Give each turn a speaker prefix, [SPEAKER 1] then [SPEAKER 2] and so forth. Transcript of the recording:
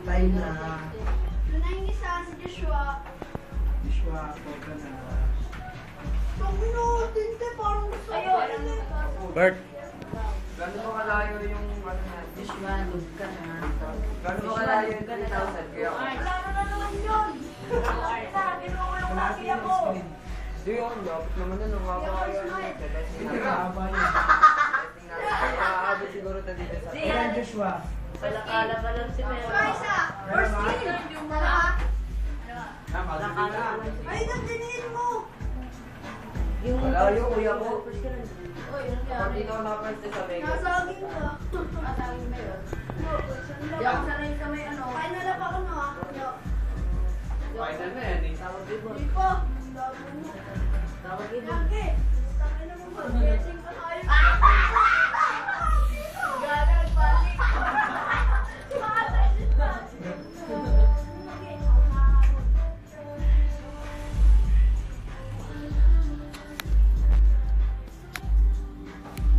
[SPEAKER 1] Tayo na.
[SPEAKER 2] Doon na yung isa, si Joshua.
[SPEAKER 1] Joshua, Cobra na.
[SPEAKER 2] Tungino, tinte, parang gusto ko.
[SPEAKER 3] Bert.
[SPEAKER 4] Gano'n mo kalayo yung ano na?
[SPEAKER 5] Joshua, lug ka na.
[SPEAKER 4] Gano'n mo kalayo yung 3,000? Kaya
[SPEAKER 2] Wala na naman yun. Ginawa ko lang lagi ako.
[SPEAKER 4] Di yun, dapat naman na nung makakayo.
[SPEAKER 1] Haba yun.
[SPEAKER 4] Nakaabot siguro tayo dito sa...
[SPEAKER 1] Ayan, Joshua.
[SPEAKER 5] Palakala pa lang si Mel.
[SPEAKER 2] Joshua, isa. First kill. Yung mga. Ay, nandiniin mo.
[SPEAKER 4] Wala yung kuya ko.
[SPEAKER 2] Uy, ano
[SPEAKER 4] Kapag
[SPEAKER 2] yan?
[SPEAKER 4] dito ako nakapreste sa Vegas.
[SPEAKER 2] Nasaging ka. Nasaging ba yun? Hindi ako sanay sa may ano. Kain na lang ako no ah.
[SPEAKER 4] Final na yan eh.
[SPEAKER 5] Tawag ibo.
[SPEAKER 2] Hindi pa. Lago mo.
[SPEAKER 5] Tawag ibo.
[SPEAKER 2] Lagi. Tangin na mo ba?